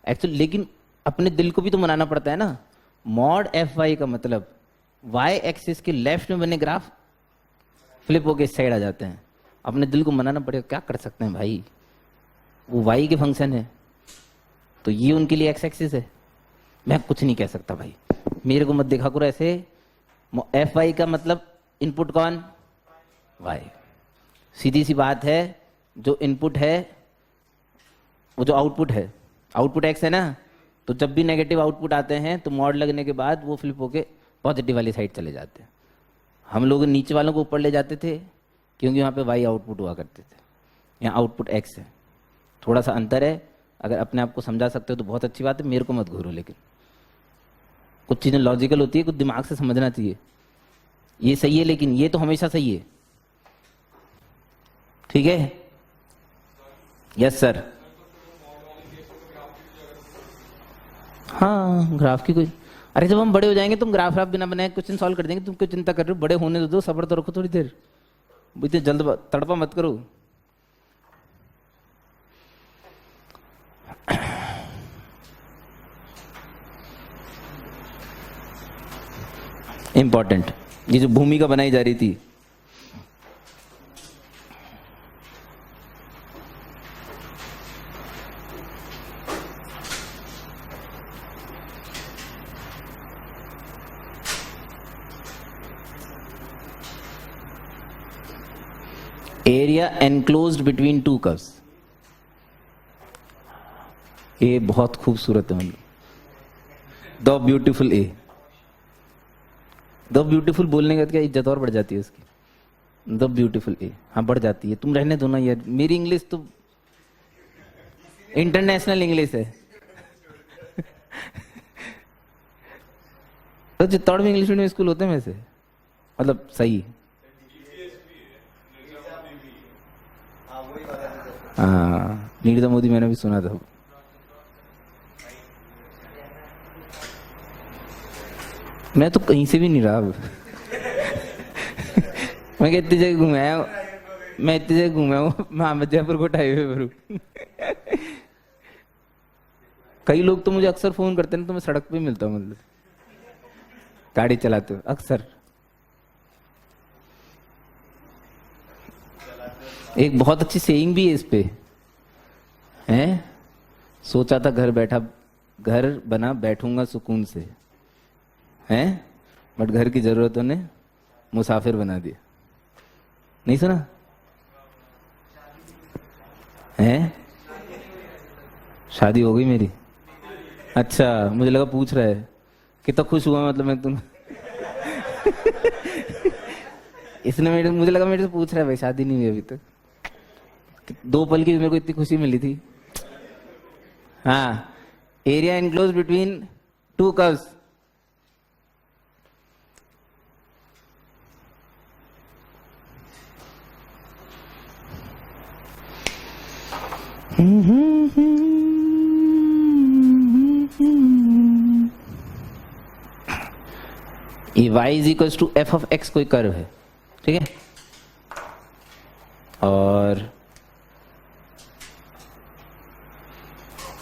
एक्चुअली। लेकिन अपने दिल को भी तो मनाना पड़ता है ना। मॉड एफ वाई का मतलब वाई एक्सिस के लेफ्ट में बने ग्राफ फ्लिप होके इस साइड आ जाते हैं। अपने दिल को मनाना पड़ेगा, क्या कर सकते हैं भाई, वो वाई के फंक्शन है तो ये उनके लिए एक्स एक्सिस है। मैं कुछ नहीं कह सकता भाई, मेरे को मत देखा करो ऐसे। एफ वाई का मतलब इनपुट कौन? वाई। सीधी सी बात है, जो इनपुट है वो जो आउटपुट है, आउटपुट एक्स है ना, तो जब भी नेगेटिव आउटपुट आते हैं तो मॉड लगने के बाद वो फ्लिप होके पॉजिटिव वाली साइड चले जाते हैं। हम लोग नीचे वालों को ऊपर ले जाते थे क्योंकि वहाँ पे वाई आउटपुट हुआ करते थे, यहाँ आउटपुट एक्स है। थोड़ा सा अंतर है, अगर अपने आप को समझा सकते हो तो बहुत अच्छी बात है, मेरे को मत घूरो। लेकिन कुछ चीज़ें लॉजिकल होती है, कुछ दिमाग से समझना चाहिए। ये सही है लेकिन ये तो हमेशा सही है, ठीक है? Yes sir. हाँ ग्राफ की कोई, अरे जब हम बड़े हो जाएंगे तुम ग्राफ बिना बनाए क्वेश्चन सॉल्व कर देंगे। तुम क्यों चिंता कर रहे हो? बड़े होने तो दो, सब्र तो रखो थोड़ी देर, इतने जल्द तड़पा मत करो। इंपॉर्टेंट, ये जो भूमिका बनाई जा रही थी, area enclosed between two curves, ये बहुत खूबसूरत है। मतलब the beautiful A, the beautiful बोलने के बाद क्या इज्जत और बढ़ जाती है उसकी। द ब्यूटीफुल ए, हाँ बढ़ जाती है। तुम रहने दो ना यार, मेरी इंग्लिश तो इंटरनेशनल इंग्लिश है। तो चित्तौड़ में इंग्लिश मीडियम स्कूल होते हैं वैसे, मतलब सही। हाँ, नीरदा मोदी मैंने भी सुना था। मैं तो कहीं से भी नहीं रहा अब। मैं इतनी जगह घुमाया हूँ, मैं इतनी जगह घुमाया हूँ, मैं जयपुर कोट हाईवे पर हूँ। कई लोग तो मुझे अक्सर फोन करते हैं तो मैं सड़क पे मिलता हूँ, मतलब गाड़ी चलाते हुए अक्सर। एक बहुत अच्छी सेइंग भी है इस पे, हैं? सोचा था घर बना बैठूंगा सुकून से, हैं? बट घर की जरूरतों ने मुसाफिर बना दिया। नहीं सुना? हैं? शादी हो गई मेरी? अच्छा, मुझे लगा पूछ रहा है कितना खुश हुआ, मतलब मैं तुम। मुझे लगा मेरे से पूछ रहा है भाई शादी नहीं हुई अभी तक। 2 पल की मेरे को इतनी खुशी मिली थी। हाँ, एरिया एनक्लोज बिटवीन 2 कर्व्स। ये y is equal to f of x कोई कर्व है, ठीक है, और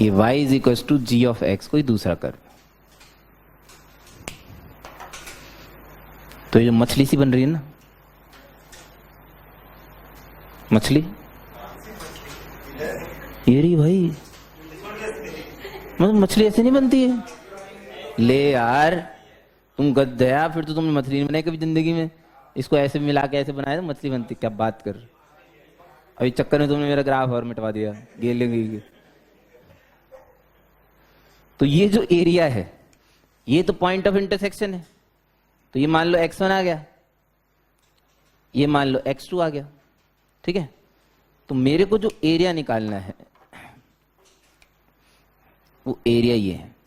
ये y is equal to g of x कोई दूसरा कर्व। तो ये जो मछली सी बन रही है ना, मछली ये रही भाई, मतलब मछली ऐसे नहीं बनती है। ले यार, तुम गधया, फिर तो तुमने मछली नहीं बनाई कभी जिंदगी में। इसको ऐसे मिला के ऐसे बनाया तो मछली बनती, क्या बात कर। अभी चक्कर में तुमने मेरा ग्राफ और मिटवा दिया, गेले। तो ये जो एरिया है, ये तो पॉइंट ऑफ इंटरसेक्शन है। तो ये मान लो x1 आ गया, ये मान लो x2 आ गया, ठीक है। तो मेरे को जो एरिया निकालना है वो एरिया ये है।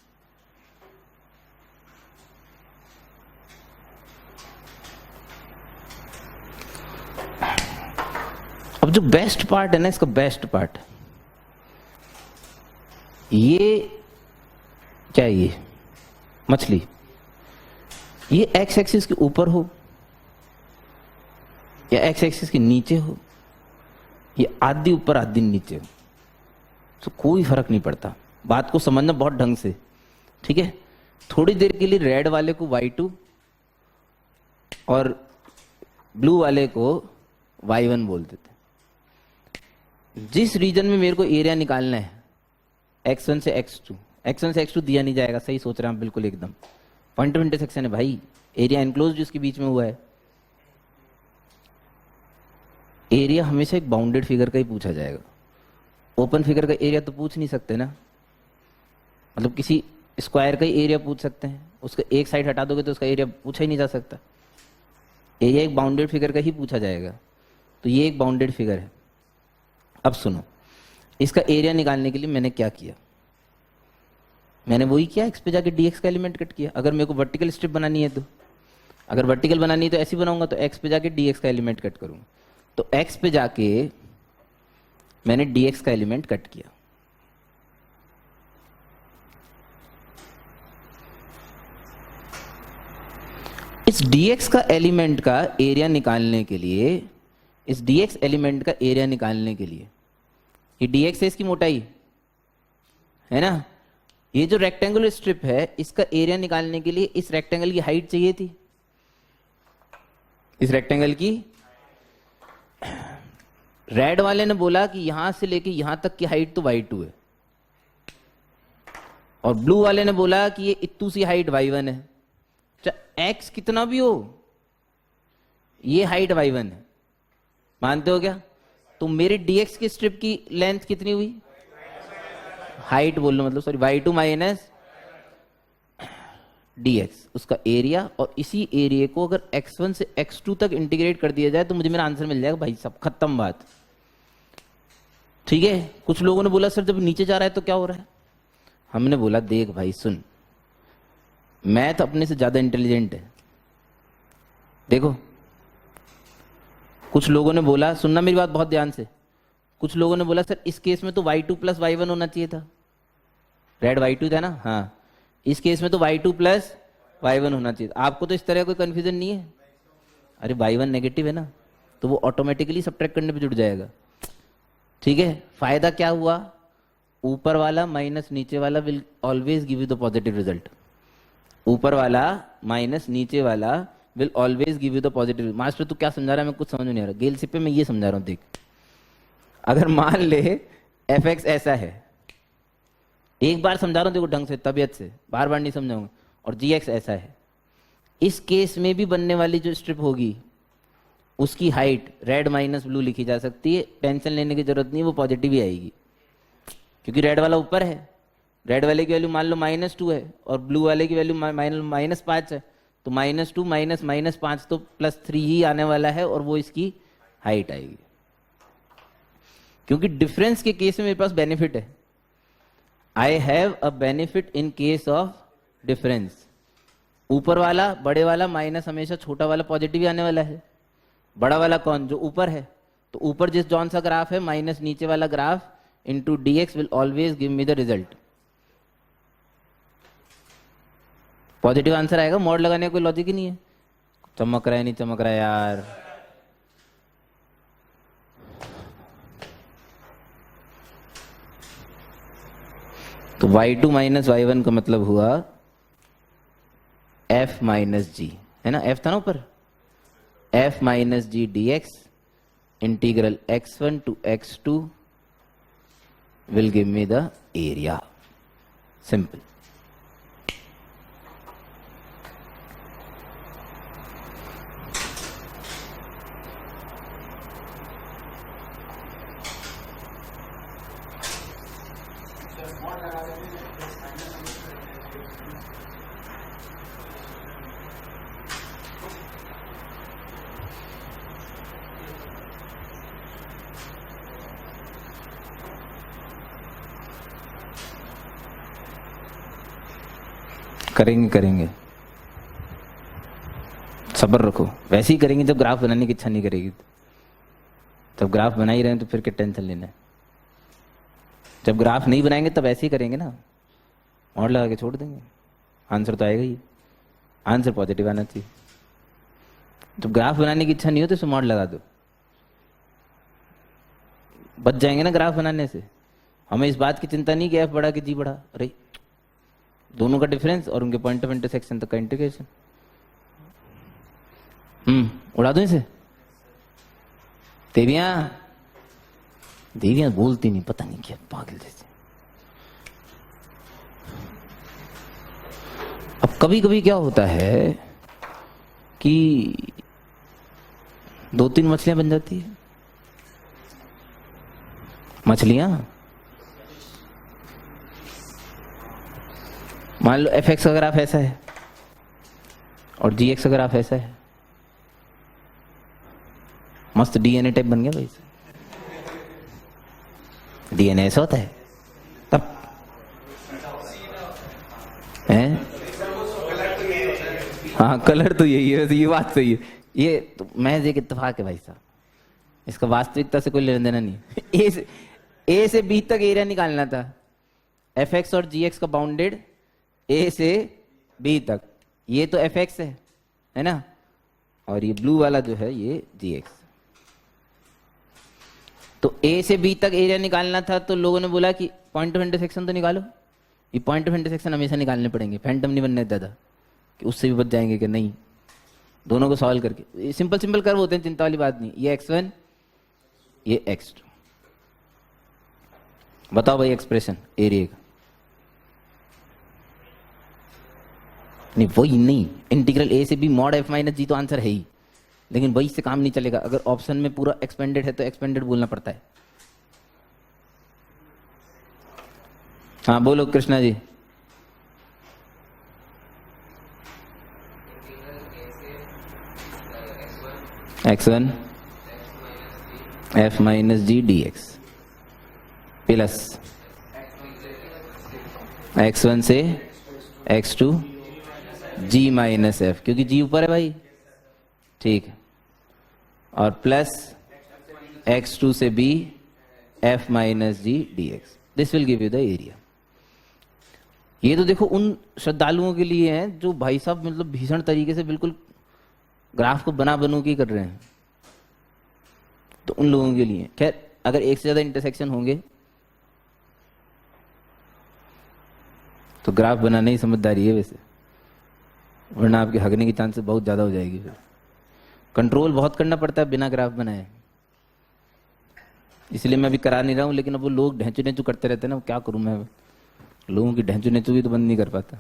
अब जो बेस्ट पार्ट है ना, इसका बेस्ट पार्ट, ये क्या है, ये मछली, ये एक्स एक्सिस के ऊपर हो या एक्स एक्सिस के नीचे हो, ये आधी ऊपर आधी नीचे हो, तो कोई फर्क नहीं पड़ता। बात को समझना बहुत ढंग से, ठीक है। थोड़ी देर के लिए रेड वाले को y2 और ब्लू वाले को y1 बोल देते। जिस रीजन में मेरे को एरिया निकालना है, x1 से x2 दिया नहीं जाएगा, सही सोच रहे हैं आप, बिल्कुल एकदम पॉइंट ऑफ इंटरसेक्शन है भाई। एरिया एनक्लोज जिसके बीच में हुआ है, एरिया हमेशा एक बाउंडेड फिगर का ही पूछा जाएगा। ओपन फिगर का एरिया तो पूछ नहीं सकते ना, मतलब किसी स्क्वायर का ही एरिया पूछ सकते हैं, उसका एक साइड हटा दोगे तो उसका एरिया पूछा ही नहीं जा सकता। एरिया एक बाउंडेड फिगर का ही पूछा जाएगा, तो ये एक बाउंडेड फिगर है। अब सुनो, इसका एरिया निकालने के लिए मैंने क्या किया, मैंने वही किया, एक्स पे जाके dx का एलिमेंट कट किया। अगर मेरे को वर्टिकल स्ट्रिप बनानी है तो, अगर वर्टिकल बनानी है तो ऐसी बनाऊंगा, तो एक्स पे जाके dx का एलिमेंट कट करूंगा। तो एक्स पे जाके मैंने dx का एलिमेंट कट किया। इस dx का एलिमेंट का एरिया निकालने के लिए, इस dx एलिमेंट का एरिया निकालने के लिए, ये dx है इसकी मोटाई है ना, ये जो रेक्टेंगुलर स्ट्रिप है इसका एरिया निकालने के लिए इस रेक्टेंगल की हाइट चाहिए थी। इस रेक्टेंगल की, रेड वाले ने बोला कि यहां से लेके यहां तक की हाइट तो y2 है, और ब्लू वाले ने बोला कि ये इतनी सी हाइट y1 है। x कितना भी हो, ये हाइट y1 है, मानते हो क्या? तो मेरे dx की स्ट्रिप की लेंथ कितनी हुई, हाइट बोल लो, मतलब सॉरी, y2 माइनस dx, उसका एरिया। और इसी एरिया को अगर x1 से x2 तक इंटीग्रेट कर दिया जाए तो मुझे मेरा आंसर मिल जाएगा भाई, सब खत्म बात, ठीक है। कुछ लोगों ने बोला सर जब नीचे जा रहा है तो क्या हो रहा है, हमने बोला देख भाई सुन, मैथ अपने से ज्यादा इंटेलिजेंट है। देखो, कुछ लोगों ने बोला, सुनना मेरी बात बहुत ध्यान से, कुछ लोगों ने बोला सर इस केस में तो y2 प्लस y1 होना चाहिए था, रेड y2 था ना, हाँ इस केस में तो y2 प्लस y1 होना चाहिए। आपको तो इस तरह कोई कंफ्यूजन नहीं है? अरे y1 नेगेटिव है ना, तो वो ऑटोमेटिकली सब्ट्रैक्ट करने पे जुड़ जाएगा। ठीक है, फायदा क्या हुआ, ऊपर वाला माइनस नीचे वाला will always give you the positive result. ऊपर वाला माइनस नीचे वाला will always give you the positive. Master तू क्या समझा रहा है, मैं कुछ समझ नहीं आ रहा। गेल सिप पे मैं ये समझा रहा हूँ, देख अगर मान ले एफ एक्स ऐसा है, एक बार समझा रहा हूँ देखो ढंग से, तबियत से, बार बार नहीं समझाऊंगा, और जी एक्स ऐसा है, इस केस में भी बनने वाली जो स्ट्रिप होगी उसकी हाइट रेड माइनस ब्लू लिखी जा सकती है, पेंसिल लेने की जरूरत नहीं, वो पॉजिटिव ही आएगी क्योंकि रेड वाला ऊपर है, रेड वाले की वैल्यू मान लो -2 है और ब्लू वाले की वैल्यू -5 है, तो -2 माइनस -5 तो +3 ही आने वाला है और वो इसकी हाइट आएगी। क्योंकि डिफरेंस के केस में मेरे पास बेनिफिट है, I have a benefit in case of difference. ऊपर वाला बड़े वाला माइनस हमेशा छोटा वाला पॉजिटिव ही आने वाला है। बड़ा वाला कौन, जो ऊपर है, तो ऊपर जिस जौन सा ग्राफ है माइनस नीचे वाला graph into dx will always give me the result. Positive answer आएगा, मॉड लगाने का कोई लॉजिक ही नहीं है। चमक रहा है नहीं चमक रहा है यार, तो y2 माइनस y1 का मतलब हुआ f माइनस जी, है ना, f था ना ऊपर, f minus g dx integral x1 to x2 will give me the area. Simple. करेंगे करेंगे, सब्र रखो, वैसे ही करेंगे जब ग्राफ बनाने की इच्छा नहीं करेगी। तब ग्राफ बना ही रहे हैं तो फिर क्या टेंशन लेना है। जब ग्राफ नहीं बनाएंगे तब ऐसे ही करेंगे ना, और लगा के छोड़ देंगे, आंसर तो आएगा ही, आंसर पॉजिटिव आना चाहिए। जब ग्राफ बनाने की इच्छा नहीं हो तो मॉड लगा दो, बच जाएंगे ना ग्राफ बनाने से। हमें इस बात की चिंता नहीं कि एफ बढ़ा कि जी बढ़ा, अरे दोनों का डिफरेंस और उनके पॉइंट ऑफ इंटरसेक्शन तक का इंटीग्रेशन। उड़ा दो इसे। देवियां देवियां बोलती नहीं, पता नहीं क्या पागल जैसे। अब कभी कभी क्या होता है कि 2-3 मछलियां बन जाती है। मछलियां मान लो एफ एक्स का ग्राफ ऐसा है और जी एक्स का ग्राफ ऐसा है, मस्त डीएनए टाइप बन गया भाई। डीएनए ऐसा होता है तब है, हाँ कलर तो यही है, ये बात सही है। ये तो महज एक इत्तेफाक है भाई साहब, इसका वास्तविकता से कोई लेना देना नहीं। ए से बी तक एरिया निकालना था, एफ एक्स और जी एक्स का बाउंडेड ए से बी तक, ये तो एफ एक्स है ना, और ये ब्लू वाला जो है ये जी एक्स। तो ए से बी तक एरिया निकालना था, तो लोगों ने बोला कि पॉइंट ऑफ इंटरसेक्शन तो निकालो। ये पॉइंट ऑफ इंटरसेक्शन हमेशा निकालने पड़ेंगे, फैंटम नहीं बनने दादा कि उससे भी बच जाएंगे कि नहीं। दोनों को सॉल्व करके सिंपल सिंपल कर्व होते हैं, चिंता वाली बात नहीं। ये x1 ये x2, बताओ भाई एक्सप्रेशन एरिया का। नहीं वही नहीं, इंटीग्रल ए से बी मॉड एफ माइनस जी तो आंसर है ही, लेकिन वही से काम नहीं चलेगा। अगर ऑप्शन में पूरा एक्सपेंडेड है तो एक्सपेंडेड बोलना पड़ता है। हाँ बोलो Krishna ji. x1 f minus G D x plus x1 से x2 g माइनस एफ, क्योंकि g ऊपर है भाई, ठीक है, और प्लस x2 से b f minus G D x, this will give you the area. ये तो देखो उन श्रद्धालुओं के लिए है जो भाई साहब मतलब भीषण तरीके से बिल्कुल ग्राफ को बना बनू की कर रहे हैं, तो उन लोगों के लिए। खैर अगर एक से ज्यादा इंटरसेक्शन होंगे तो ग्राफ बनाना ही समझदारी है वैसे, वरना आपके हगने की चांसेस बहुत ज्यादा हो जाएगी। फिर कंट्रोल बहुत करना पड़ता है बिना ग्राफ बनाए, इसलिए मैं अभी करा नहीं रहा हूँ। लेकिन अब वो लोग ढेंचू ढेंचू करते रहते हैं ना, क्या करूं मैं, लोगों की ढेंचू ढेंचू भी तो बंद नहीं कर पाता।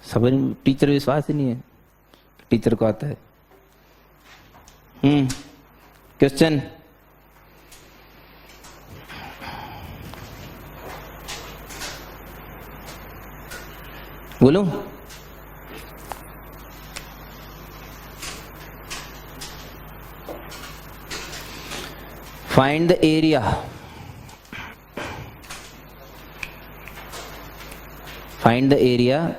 समझ, टीचर विश्वास ही नहीं है टीचर को आता है। क्वेश्चन बोलो। Find the area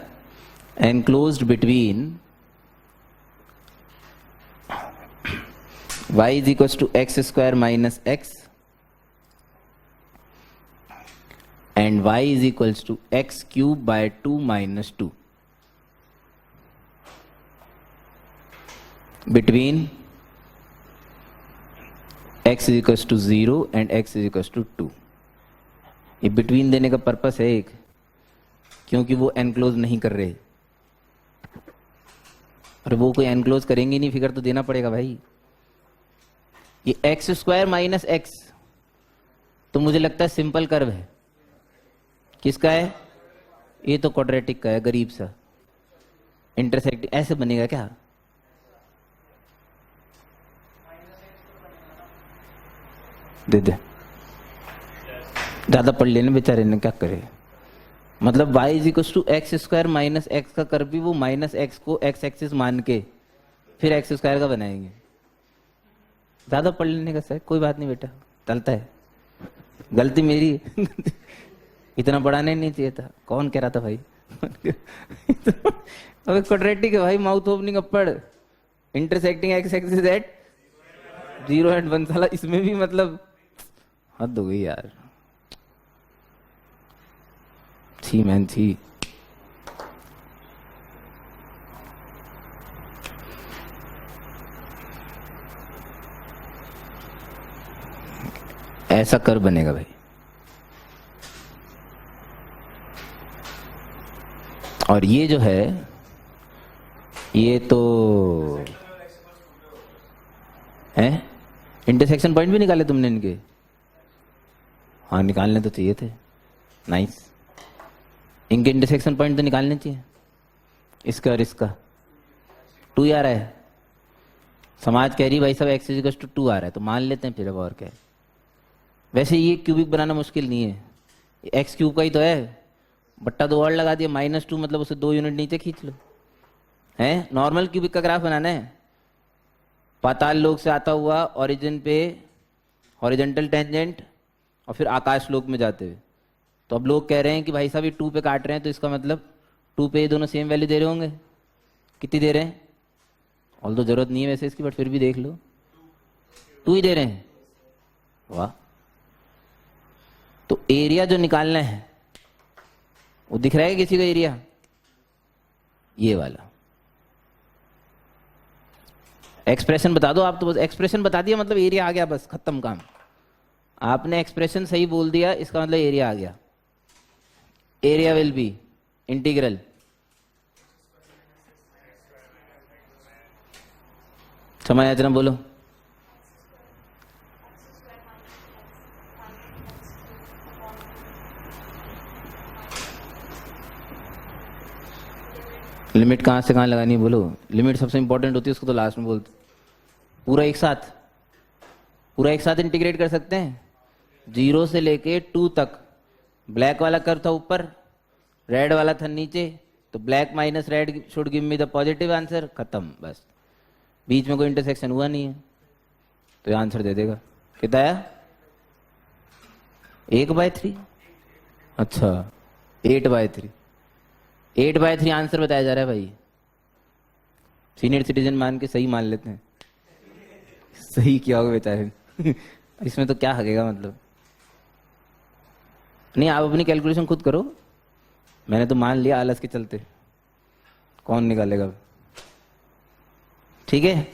enclosed between y is equals to x square minus x and y is equals to x cube by 2 minus 2, between x is equals to 0 and x is equals to 2। ये between देने का पर्पस है एक, क्योंकि वो एनक्लोज नहीं कर रहे, और वो कोई एनक्लोज करेंगे नहीं, फिगर तो देना पड़ेगा भाई। ये एक्स स्क्वायर माइनस एक्स तो मुझे लगता है सिंपल कर्व है। किसका है? ये तो क्वाड्रेटिक का है, गरीब सा इंटरसेक्टिंग। ऐसे बनेगा क्या? दे दे, ज्यादा पढ़ लेने बेचारे ने, क्या करे। मतलब y is equal to x square minus x का कर्व भी वो माइनस एक्स को एक्स एक्सिस मान के फिर एक्स स्क्वायर का बनाएंगे। ज्यादा पढ़ लेने का सर, कोई बात नहीं बेटा, चलता है। गलती मेरी इतना पढ़ाने नहीं चाहिए था। कौन कह रहा था भाई? अबे क्वाड्रेटिक है भाई, mouth opening upward, intersecting x axis at 0 and 1। साला इसमें भी मतलब हद हो गई यार, थी मैन थी। ऐसा कर बनेगा भाई। और ये जो है ये तो है, इंटरसेक्शन पॉइंट भी निकाले तुमने इनके? हाँ निकालने तो चाहिए थे, नाइस। इनके इंटरसेक्शन पॉइंट तो निकालने चाहिए, इसका और इसका। 2 आ रहा है, समाज कह रही भाई साहब एक्स इक्वल टू 2 आ रहा है, तो मान लेते हैं फिर, अब और क्या है। वैसे ये क्यूबिक बनाना मुश्किल नहीं है, एक्स क्यूब का ही तो है, बट्टा 2 और लगा दिया, -2 मतलब उसे 2 यूनिट नीचे खींच लो। है नॉर्मल क्यूबिक का ग्राफ बनाना है, पाताल लोक से आता हुआ ओरिजिन पे हॉरिजॉन्टल टेंजेंट और फिर आकाश लोक में जाते हुए। तो अब लोग कह रहे हैं कि भाई साहब ये 2 पे काट रहे हैं, तो इसका मतलब 2 पे ये दोनों सेम वैल्यू दे रहे होंगे। कितनी दे रहे हैं? ऑल तो जरूरत नहीं है वैसे इसकी, बट फिर भी देख लो, 2 ही दे रहे हैं। वाह। तो एरिया जो निकालना है वो दिख रहा है किसी का एरिया? ये वाला एक्सप्रेशन बता दो आप, तो बस एक्सप्रेशन बता दिया मतलब एरिया आ गया, बस खत्म काम। आपने एक्सप्रेशन सही बोल दिया, इसका मतलब एरिया आ गया। एरिया विल बी इंटीग्रल समझ आया? बोलो। लिमिट कहां से कहां लगानी है बोलो। लिमिट सबसे इंपॉर्टेंट होती है, उसको तो लास्ट में बोलते। पूरा एक साथ इंटीग्रेट कर सकते हैं, 0 से लेके 2 तक। ब्लैक वाला कर्व था ऊपर, रेड वाला था नीचे, तो black minus red should give me the positive answer. खत्म, बस। बीच में कोई इंटरसेक्शन हुआ नहीं है, तो ये आंसर दे देगा। कितना आया? 1/3। अच्छा 8/3। 8/3 आंसर बताया जा रहा है भाई। सीनियर सिटीजन मान के सही मान लेते हैं, सही किया होगा बेचारे। इसमें तो क्या हगेगा मतलब। नहीं, आप अपनी कैलकुलेशन खुद करो, मैंने तो मान लिया आलस के चलते, कौन निकालेगा। ठीक है।